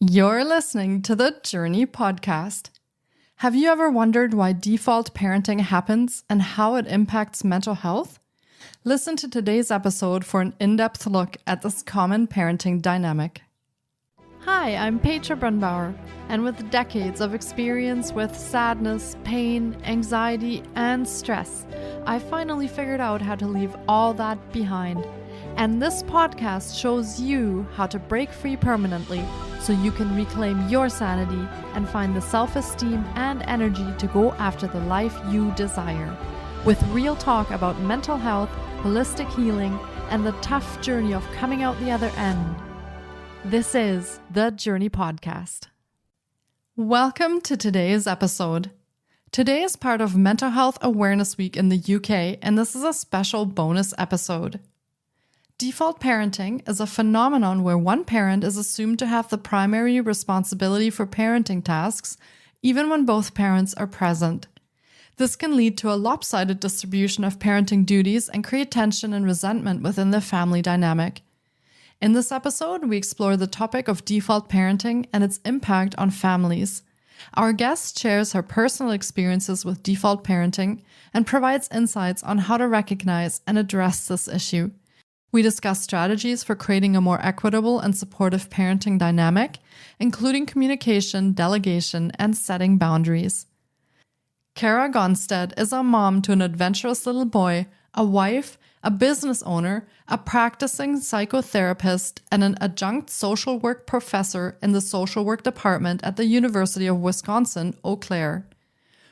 You're listening to the Journey podcast. Have you ever wondered why default parenting happens and how it impacts mental health? Listen to today's episode for an in-depth look at this common parenting dynamic. Hi, I'm Petra Brunbauer, and with decades of experience with sadness, pain, anxiety, and stress, I finally figured out how to leave all that behind. And this podcast shows you how to break free permanently so you can reclaim your sanity and find the self-esteem and energy to go after the life you desire. With real talk about mental health, holistic healing, and the tough journey of coming out the other end. This is the Journey Podcast. Welcome to today's episode. Today is part of Mental Health Awareness Week in the UK, and this is a special bonus episode. Default parenting is a phenomenon where one parent is assumed to have the primary responsibility for parenting tasks, even when both parents are present. This can lead to a lopsided distribution of parenting duties and create tension and resentment within the family dynamic. In this episode, we explore the topic of default parenting and its impact on families. Our guest shares her personal experiences with default parenting and provides insights on how to recognize and address this issue. We discuss strategies for creating a more equitable and supportive parenting dynamic, including communication, delegation, and setting boundaries. Karah Gonstead is a mom to an adventurous little boy, a wife, a business owner, a practicing psychotherapist, and an adjunct social work professor in the social work department at the University of Wisconsin, Eau Claire.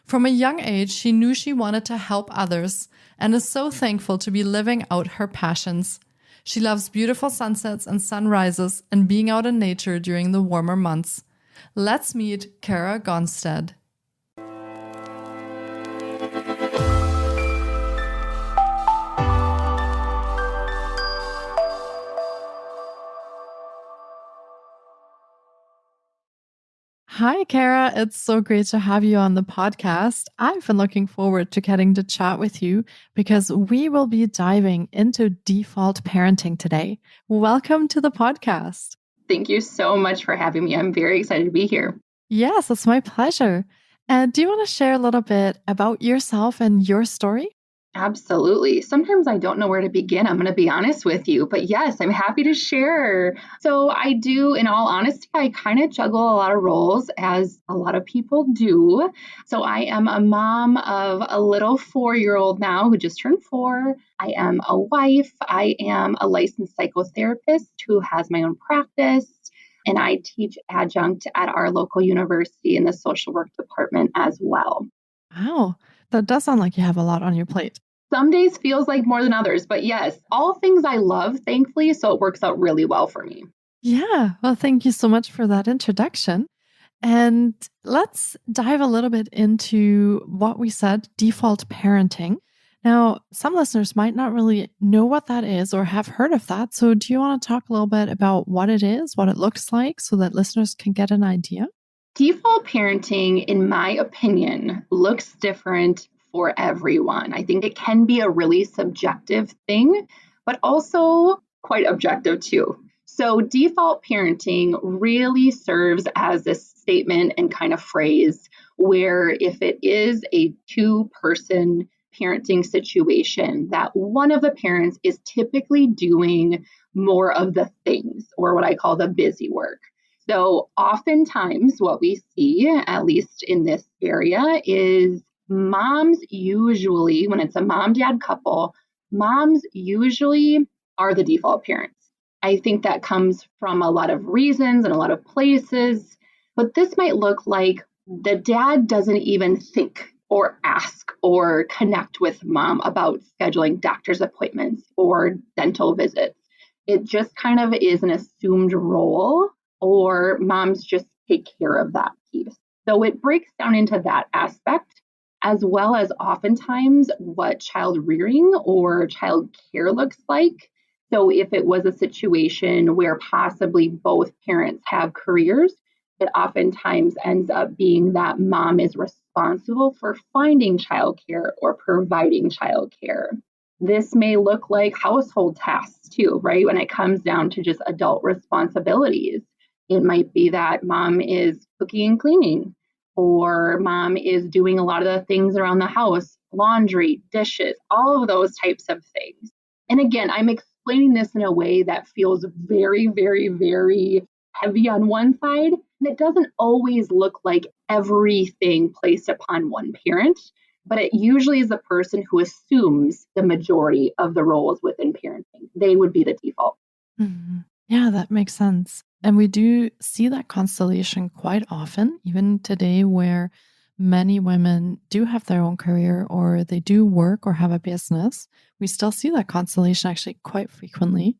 From a young age, she knew she wanted to help others and is so thankful to be living out her passions. She loves beautiful sunsets and sunrises and being out in nature during the warmer months. Let's meet Karah Gonstead. Hi, Karah. It's so great to have you on the podcast. I've been looking forward to getting to chat with you because we will be diving into default parenting today. Welcome to the podcast. Thank you so much for having me. I'm very excited to be here. Yes, it's my pleasure. Do you want to share a little bit about yourself and your story? Absolutely. Sometimes I don't know where to begin. I'm going to be honest with you, but yes, I'm happy to share. So I do, in all honesty, I kind of juggle a lot of roles as a lot of people do. So I am a mom of a little 4-year-old now who just turned 4. I am a wife. I am a licensed psychotherapist who has my own practice. And I teach adjunct at our local university in the social work department as well. Wow, that does sound like you have a lot on your plate. Some days feels like more than others, but yes, all things I love, thankfully, so it works out really well for me. Yeah, well, thank you so much for that introduction. And let's dive a little bit into what we said, default parenting. Now, some listeners might not really know what that is or have heard of that. So do you want to talk a little bit about what it is, what it looks like, so that listeners can get an idea? Default parenting, in my opinion, looks different for everyone. I think it can be a really subjective thing, but also quite objective too. So default parenting really serves as this statement and kind of phrase where if it is a 2-person parenting situation, that one of the parents is typically doing more of the things, or what I call the busy work. So oftentimes what we see, at least in this area, is moms usually, when it's a mom-dad couple, moms usually are the default parents. I think that comes from a lot of reasons and a lot of places, but this might look like the dad doesn't even think or ask or connect with mom about scheduling doctor's appointments or dental visits. It just kind of is an assumed role, or moms just take care of that piece. So it breaks down into that aspect, as well as oftentimes what child rearing or child care looks like. So if it was a situation where possibly both parents have careers, it oftentimes ends up being that mom is responsible for finding childcare or providing childcare. This may look like household tasks too, right? When it comes down to just adult responsibilities. It might be that mom is cooking and cleaning, or mom is doing a lot of the things around the house, laundry, dishes, all of those types of things. And again, I'm explaining this in a way that feels very, very, very heavy on one side. And it doesn't always look like everything placed upon one parent, but it usually is the person who assumes the majority of the roles within parenting. They would be the default. Mhm. Yeah, that makes sense. And we do see that constellation quite often, even today, where many women do have their own career or they do work or have a business. We still see that constellation actually quite frequently.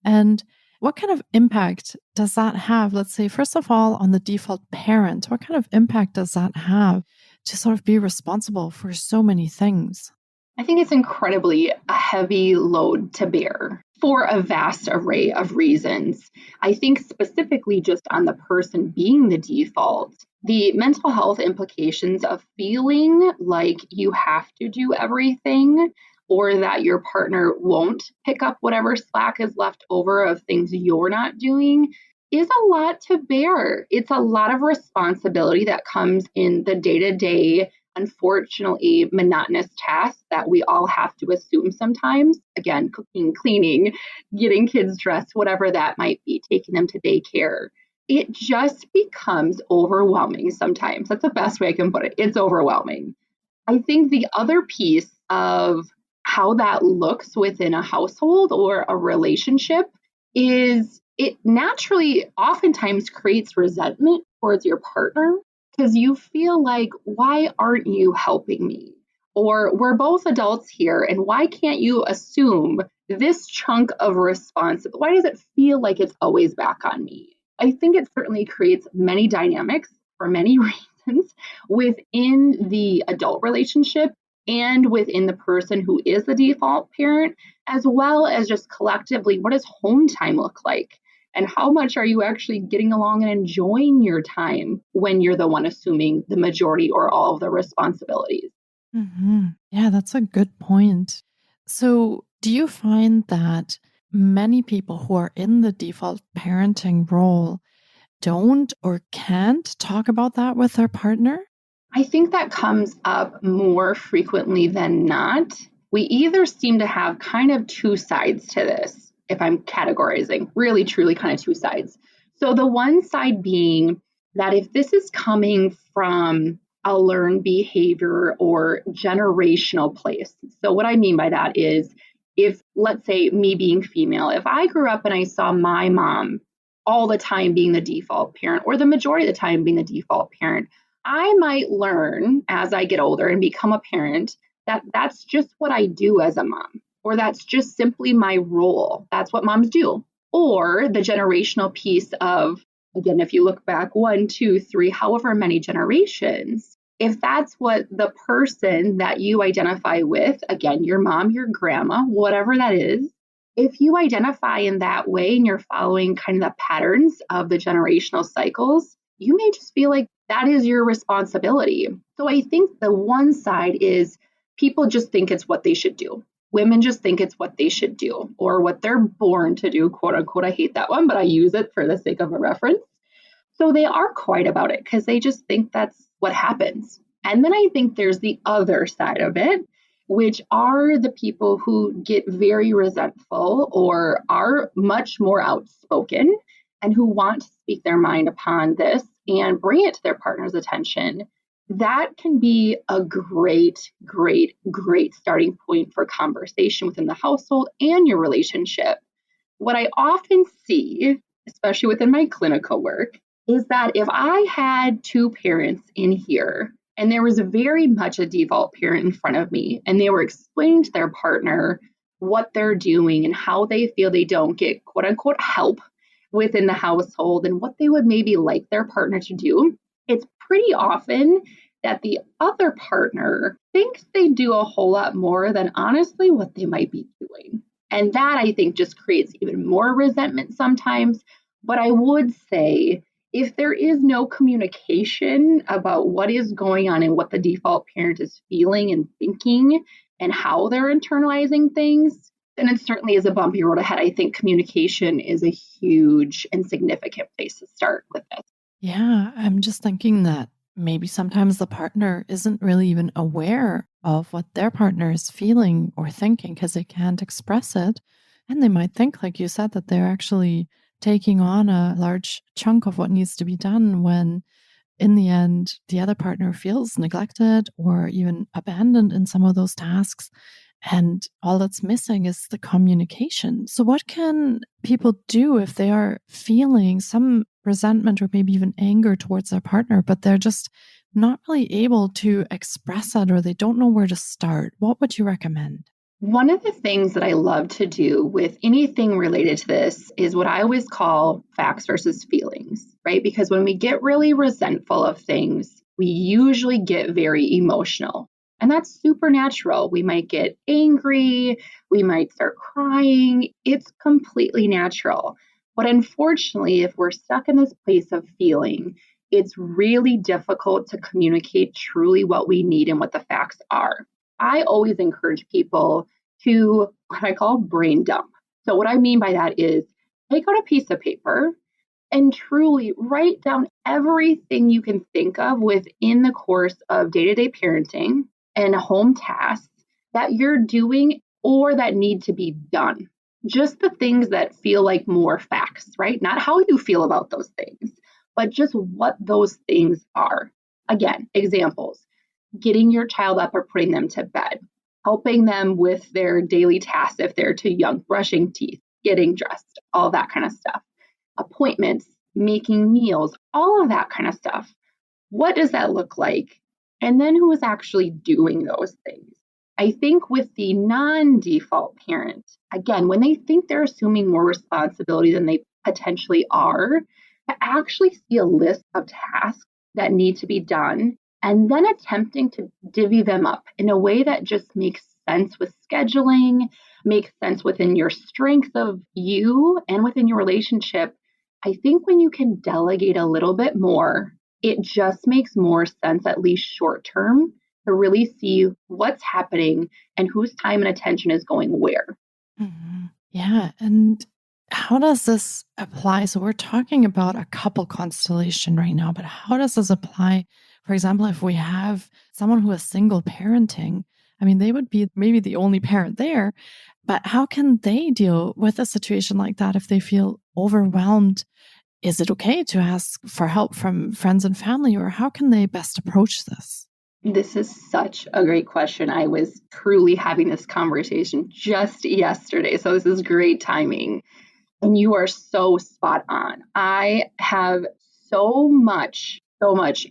And what kind of impact does that have? Let's say, first of all, on the default parent, what kind of impact does that have to sort of be responsible for so many things? I think it's incredibly a heavy load to bear for a vast array of reasons. I think specifically just on the person being the default, the mental health implications of feeling like you have to do everything or that your partner won't pick up whatever slack is left over of things you're not doing is a lot to bear. It's a lot of responsibility that comes in the day-to-day, unfortunately, monotonous tasks that we all have to assume sometimes. Again, cooking, cleaning, getting kids dressed, whatever that might be, taking them to daycare. It just becomes overwhelming sometimes. That's the best way I can put it. It's overwhelming. I think the other piece of how that looks within a household or a relationship is it naturally oftentimes creates resentment towards your partner because you feel like, why aren't you helping me? Or we're both adults here, and why can't you assume this chunk of responsibility? Why does it feel like it's always back on me? I think it certainly creates many dynamics for many reasons within the adult relationship and within the person who is the default parent, as well as just collectively, what does home time look like? And how much are you actually getting along and enjoying your time when you're the one assuming the majority or all of the responsibilities? Yeah, that's a good point. So, do you find that many people who are in the default parenting role don't or can't talk about that with their partner? I think that comes up more frequently than not. We either seem to have kind of two sides to this, if I'm categorizing, really, truly kind of two sides. So, the one side being that if this is coming from a learned behavior or generational place. So, what I mean by that is if, let's say, me being female, if I grew up and I saw my mom all the time being the default parent or the majority of the time being the default parent, I might learn as I get older and become a parent that that's just what I do as a mom, or that's just simply my role. That's what moms do. Or the generational piece of, again, if you look back one, two, three, however many generations, if that's what the person that you identify with, again, your mom, your grandma, whatever that is, if you identify in that way and you're following kind of the patterns of the generational cycles, you may just feel like that is your responsibility. So I think the one side is people just think it's what they should do. Women just think it's what they should do or what they're born to do, quote unquote. I hate that one, but I use it for the sake of a reference. So they are quiet about it because they just think that's what happens. And then I think there's the other side of it, which are the people who get very resentful or are much more outspoken and who want to speak their mind upon this and bring it to their partner's attention. That can be a great, great, great starting point for conversation within the household and your relationship. What I often see, especially within my clinical work, is that if I had two parents in here and there was very much a default parent in front of me and they were explaining to their partner what they're doing and how they feel they don't get quote unquote help within the household and what they would maybe like their partner to do, it's pretty often that the other partner thinks they do a whole lot more than honestly what they might be doing. And that I think just creates even more resentment sometimes. But I would say if there is no communication about what is going on and what the default parent is feeling and thinking and how they're internalizing things, And it certainly is a bumpy road ahead. I think communication is a huge and significant place to start with this. Yeah, I'm just thinking that maybe sometimes the partner isn't really even aware of what their partner is feeling or thinking because they can't express it. And they might think, like you said, that they're actually taking on a large chunk of what needs to be done when in the end, the other partner feels neglected or even abandoned in some of those tasks. And all that's missing is the communication. So, what can people do if they are feeling some resentment or maybe even anger towards their partner, but they're just not really able to express it or they don't know where to start? What would you recommend? One of the things that I love to do with anything related to this is what I always call facts versus feelings, right? Because when we get really resentful of things, we usually get very emotional. And that's super natural. We might get angry, we might start crying. It's completely natural. But unfortunately, if we're stuck in this place of feeling, it's really difficult to communicate truly what we need and what the facts are. I always encourage people to what I call brain dump. So, what I mean by that is take out a piece of paper and truly write down everything you can think of within the course of day to day parenting and home tasks that you're doing or that need to be done. Just the things that feel like more facts, right? Not how you feel about those things, but just what those things are. Again, examples: getting your child up or putting them to bed, helping them with their daily tasks if they're too young, brushing teeth, getting dressed, all that kind of stuff, appointments, making meals, all of that kind of stuff. What does that look like? And then who is actually doing those things? I think with the non-default parent, again, when they think they're assuming more responsibility than they potentially are, to actually see a list of tasks that need to be done and then attempting to divvy them up in a way that just makes sense with scheduling, makes sense within your strength of you and within your relationship. I think when you can delegate a little bit more, it just makes more sense, at least short term, to really see what's happening and whose time and attention is going where. Yeah. And how does this apply? So, we're talking about a couple constellation right now, but how does this apply? For example, if we have someone who is single parenting, I mean, they would be maybe the only parent there, but how can they deal with a situation like that if they feel overwhelmed? Is it okay to ask for help from friends and family, or how can they best approach this? This is such a great question. I was truly having this conversation just yesterday, so this is great timing. And you are so spot on. I have so much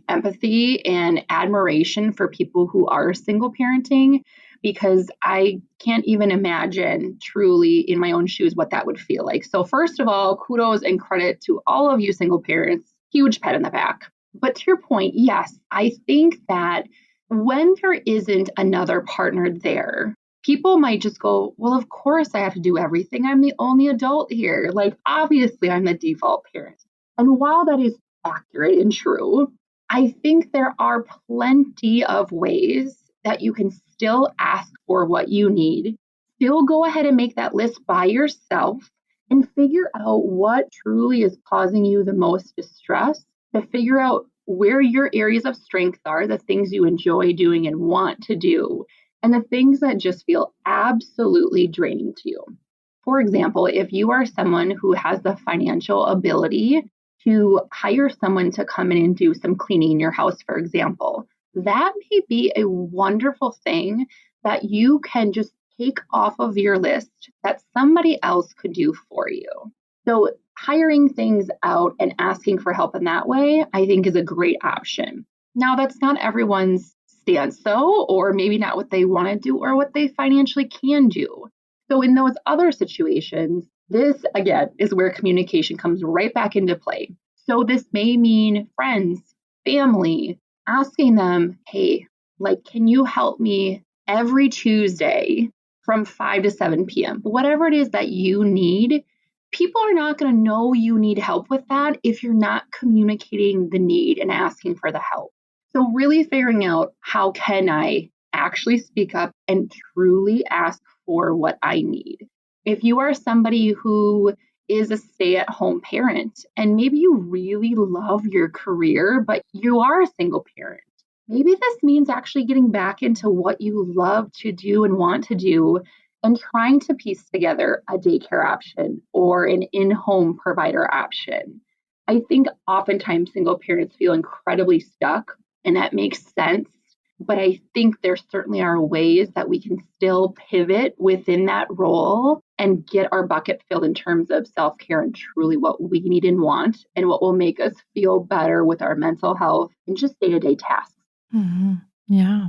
empathy and admiration for people who are single parenting because I can't even imagine truly in my own shoes what that would feel like. So, first of all, kudos and credit to all of you single parents. Huge pat in the back. But to your point, yes, I think that when there isn't another partner there, people might just go, well, of course I have to do everything. I'm the only adult here. Like, obviously, I'm the default parent. And while that is accurate and true, I think there are plenty of ways that you can still ask for what you need, still go ahead and make that list by yourself and figure out what truly is causing you the most distress, to figure out where your areas of strength are, the things you enjoy doing and want to do, and the things that just feel absolutely draining to you. For example, if you are someone who has the financial ability to hire someone to come in and do some cleaning in your house, for example, that may be a wonderful thing that you can just take off of your list that somebody else could do for you. So hiring things out and asking for help in that way, I think is a great option. Now, that's not everyone's stance, though, or maybe not what they want to do or what they financially can do. So in those other situations, this, again, is where communication comes right back into play. So this may mean friends, family, asking them, hey, like, can you help me every Tuesday from 5 to 7 p.m.? Whatever it is that you need, people are not going to know you need help with that if you're not communicating the need and asking for the help. So really figuring out, how can I actually speak up and truly ask for what I need? If you are somebody who is a stay-at-home parent and maybe you really love your career, but you are a single parent, maybe this means actually getting back into what you love to do and want to do and trying to piece together a daycare option or an in-home provider option. I think oftentimes single parents feel incredibly stuck, and that makes sense. But I think there certainly are ways that we can still pivot within that role and get our bucket filled in terms of self-care and truly what we need and want and what will make us feel better with our mental health and just day-to-day tasks. Hmm. Yeah.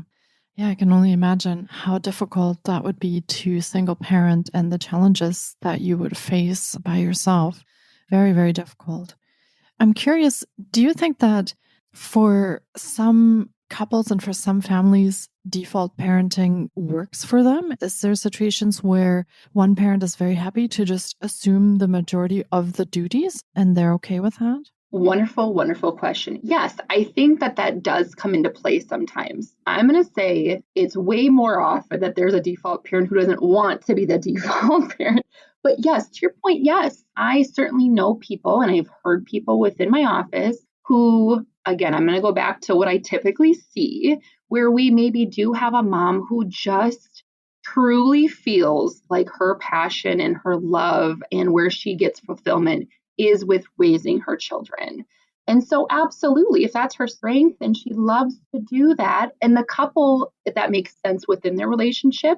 Yeah, I can only imagine how difficult that would be to single parent and the challenges that you would face by yourself. Very, very difficult. I'm curious, do you think that for some couples and for some families, default parenting works for them? Is there situations where one parent is very happy to just assume the majority of the duties and they're okay with that? Wonderful, wonderful question. Yes, I think that does come into play sometimes. I'm going to say it's way more often that there's a default parent who doesn't want to be the default parent. But yes, to your point, yes, I certainly know people and I've heard people within my office who, again, I'm going to go back to what I typically see, where we maybe do have a mom who just truly feels like her passion and her love and where she gets fulfillment is with raising her children. And so, absolutely, if that's her strength and she loves to do that, and the couple, if that makes sense within their relationship,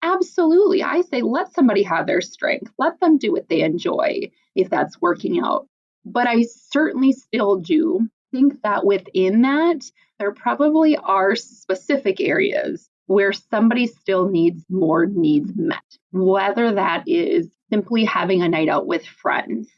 absolutely. I say let somebody have their strength, let them do what they enjoy if that's working out. But I certainly still do think that within that, there probably are specific areas where somebody still needs more needs met, whether that is simply having a night out with friends,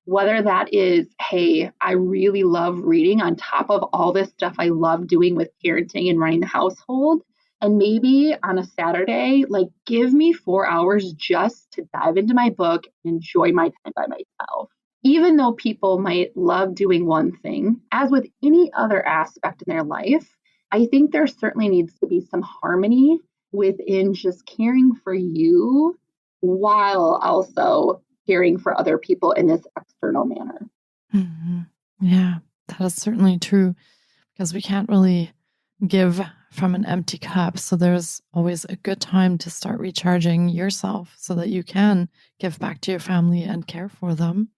whether that is, hey, I really love reading on top of all this stuff I love doing with parenting and running the household. And maybe on a Saturday, like give me 4 hours just to dive into my book and enjoy my time by myself. Even though people might love doing one thing, as with any other aspect in their life, I think there certainly needs to be some harmony within just caring for you while also caring for other people in this external manner. Hmm. Yeah, that is certainly true because we can't really give from an empty cup. So there's always a good time to start recharging yourself so that you can give back to your family and care for them.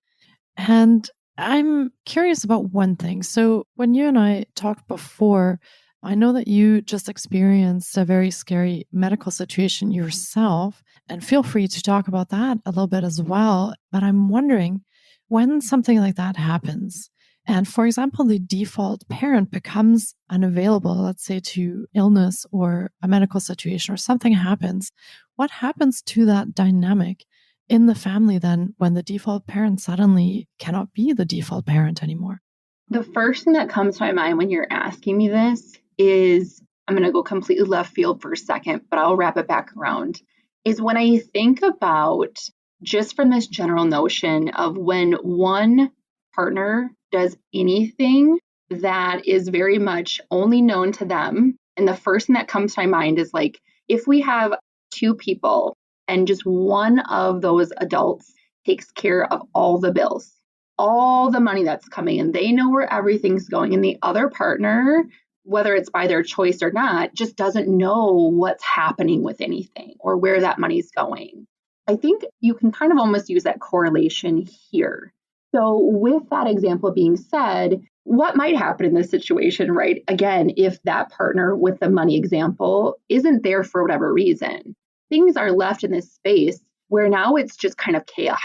And I'm curious about one thing. So, when you and I talked before, I know that you just experienced a very scary medical situation yourself. And feel free to talk about that a little bit as well. But I'm wondering when something like that happens, and for example, the default parent becomes unavailable, let's say to illness or a medical situation, or something happens, what happens to that dynamic in the family then when the default parent suddenly cannot be the default parent anymore? The first thing that comes to my mind when you're asking me this is I'm going to go completely left field for a second, but I'll wrap it back around. Is when I think about just from this general notion of when one partner does anything that is very much only known to them. And the first thing that comes to my mind is like if we have two people and just one of those adults takes care of all the bills, all the money that's coming in. They know where everything's going. And the other partner, whether it's by their choice or not, just doesn't know what's happening with anything or where that money's going. I think you can kind of almost use that correlation here. So, with that example being said, what might happen in this situation, right? Again, if that partner with the money example isn't there for whatever reason, things are left in this space where now it's just kind of chaos.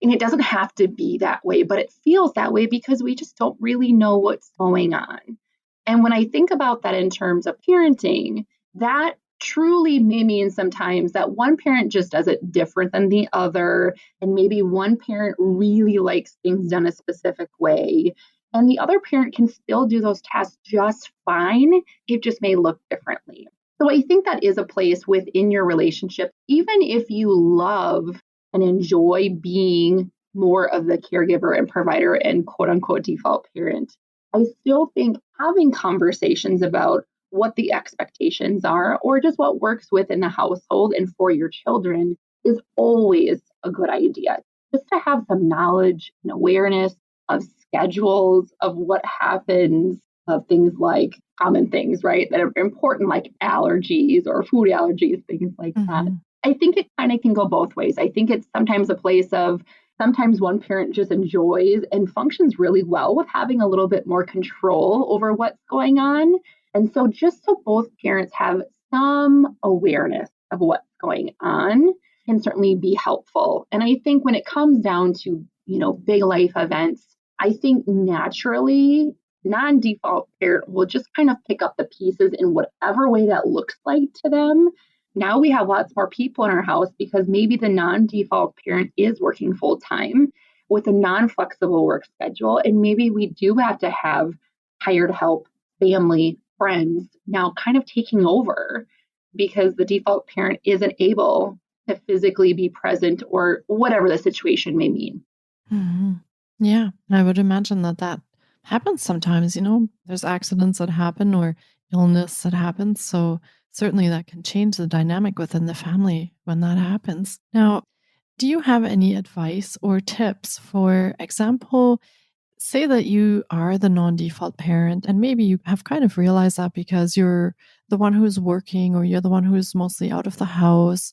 And it doesn't have to be that way, but it feels that way because we just don't really know what's going on. And when I think about that in terms of parenting, that truly may mean sometimes that one parent just does it different than the other. And maybe one parent really likes things done a specific way. And the other parent can still do those tasks just fine. It just may look differently. So I think that is a place within your relationship, even if you love and enjoy being more of the caregiver and provider and quote unquote default parent. I still think having conversations about what the expectations are or just what works within the household and for your children is always a good idea. Just to have some knowledge and awareness of schedules, of what happens, of things like common things, right, that are important, like allergies or food allergies, things like that. I think it kind of can go both ways. I think it's sometimes a place of sometimes one parent just enjoys and functions really well with having a little bit more control over what's going on. And so just so both parents have some awareness of what's going on can certainly be helpful. And I think when it comes down to, big life events, I think naturally non-default parent will just kind of pick up the pieces in whatever way that looks like to them. Now we have lots more people in our house because maybe the non-default parent is working full time with a non-flexible work schedule. And maybe we do have to have hired help, family, friends now kind of taking over because the default parent isn't able to physically be present or whatever the situation may mean. Yeah, I would imagine that happens sometimes, there's accidents that happen or illness that happens. So certainly that can change the dynamic within the family when that happens. Now, do you have any advice or tips? For example, say that you are the non-default parent and maybe you have kind of realized that because you're the one who's working or you're the one who's mostly out of the house.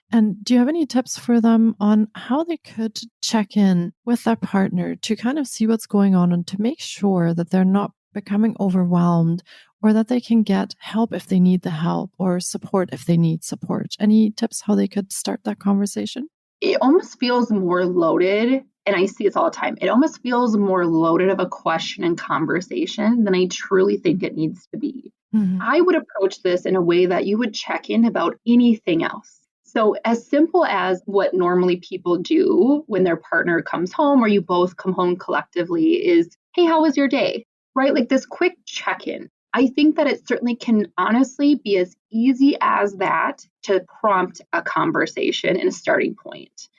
And do you have any tips for them on how they could check in with their partner to kind of see what's going on and to make sure that they're not becoming overwhelmed or that they can get help if they need the help or support if they need support? Any tips how they could start that conversation? It almost feels more loaded, and I see this all the time. It almost feels more loaded of a question and conversation than I truly think it needs to be. I would approach this in a way that you would check in about anything else. So as simple as what normally people do when their partner comes home or you both come home collectively is, hey, how was your day? Right? Like this quick check-in. I think that it certainly can honestly be as easy as that to prompt a conversation and a starting point.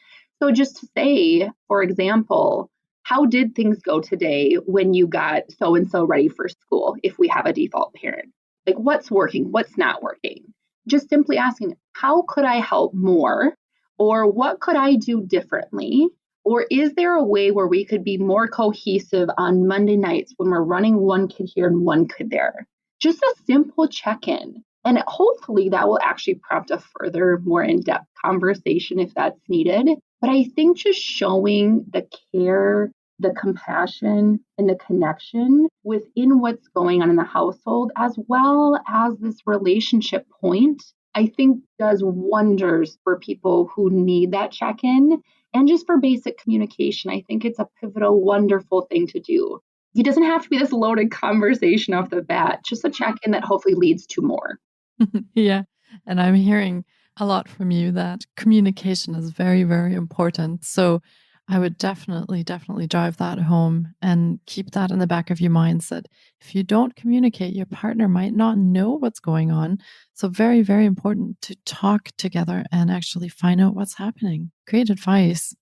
So just to say, for example, how did things go today when you got so-and-so ready for school if we have a default parent? Like what's working, what's not working? Just simply asking, how could I help more? Or what could I do differently? Or is there a way where we could be more cohesive on Monday nights when we're running one kid here and one kid there? Just a simple check-in. And hopefully that will actually prompt a further, more in-depth conversation if that's needed. But I think just showing the care, the compassion, and the connection within what's going on in the household, as well as this relationship point, I think does wonders for people who need that check-in. And just for basic communication, I think it's a pivotal, wonderful thing to do. It doesn't have to be this loaded conversation off the bat, just a check-in that hopefully leads to more. Yeah. And I'm hearing a lot from you that communication is very, very important. So I would definitely drive that home and keep that in the back of your minds that if you don't communicate, your partner might not know what's going on. So very, very important to talk together and actually find out what's happening. Great advice.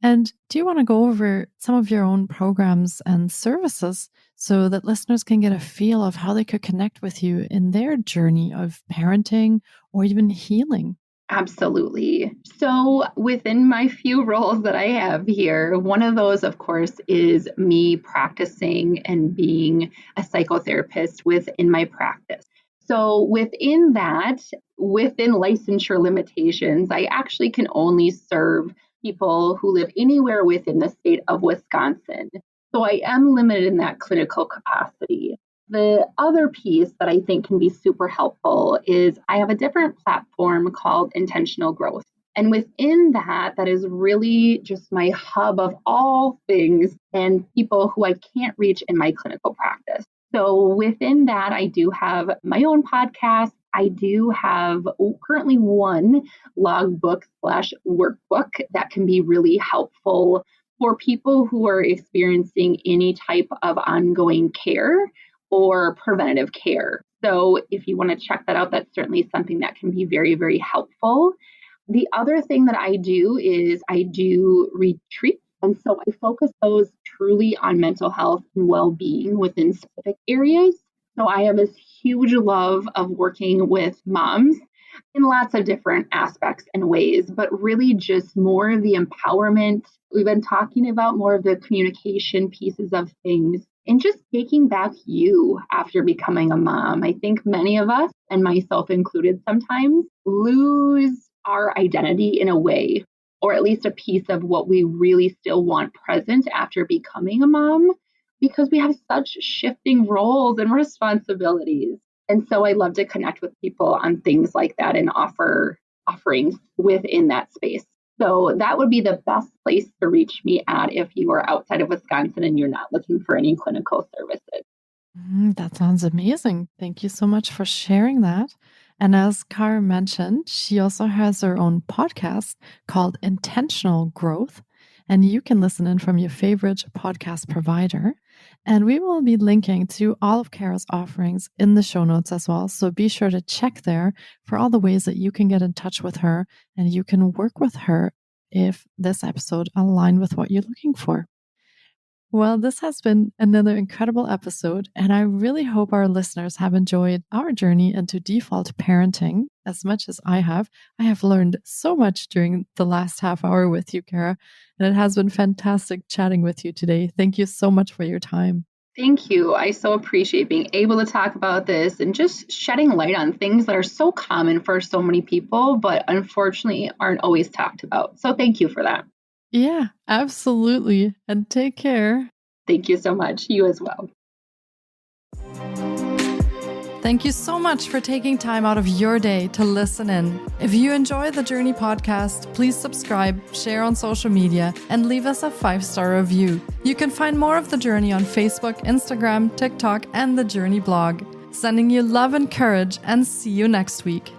And do you want to go over some of your own programs and services so that listeners can get a feel of how they could connect with you in their journey of parenting or even healing? Absolutely. So within my few roles that I have here, one of those, of course, is me practicing and being a psychotherapist within my practice. So within that, within licensure limitations, I actually can only serve people who live anywhere within the state of Wisconsin. So I am limited in that clinical capacity. The other piece that I think can be super helpful is I have a different platform called Intentional Growth. And within that, that is really just my hub of all things and people who I can't reach in my clinical practice. So within that, I do have my own podcast. I do have currently one logbook / workbook that can be really helpful for people who are experiencing any type of ongoing care or preventative care. So if you want to check that out, that's certainly something that can be very, very helpful. The other thing that I do is I do retreats. And so I focus those truly on mental health and well-being within specific areas. So I have this huge love of working with moms in lots of different aspects and ways, but really just more of the empowerment. We've been talking about more of the communication pieces of things and just taking back you after becoming a mom. I think many of us, and myself included sometimes, lose our identity in a way, or at least a piece of what we really still want present after becoming a mom, because we have such shifting roles and responsibilities. And so I love to connect with people on things like that and offer offerings within that space. So that would be the best place to reach me at if you are outside of Wisconsin and you're not looking for any clinical services. That sounds amazing. Thank you so much for sharing that. And as Karah mentioned, she also has her own podcast called Intentional Growth. And you can listen in from your favorite podcast provider. And we will be linking to all of Karah's offerings in the show notes as well. So be sure to check there for all the ways that you can get in touch with her and you can work with her if this episode aligned with what you're looking for. Well, this has been another incredible episode, and I really hope our listeners have enjoyed our journey into default parenting as much as I have. I have learned so much during the last half hour with you, Karah, and it has been fantastic chatting with you today. Thank you so much for your time. Thank you. I so appreciate being able to talk about this and just shedding light on things that are so common for so many people, but unfortunately aren't always talked about. So thank you for that. Yeah, absolutely. And take care. Thank you so much. You as well. Thank you so much for taking time out of your day to listen in. If you enjoy the Journey podcast, please subscribe, share on social media, and leave us a 5-star review. You can find more of The Journey on Facebook, Instagram, TikTok, and the Journey blog. Sending you love and courage, and see you next week.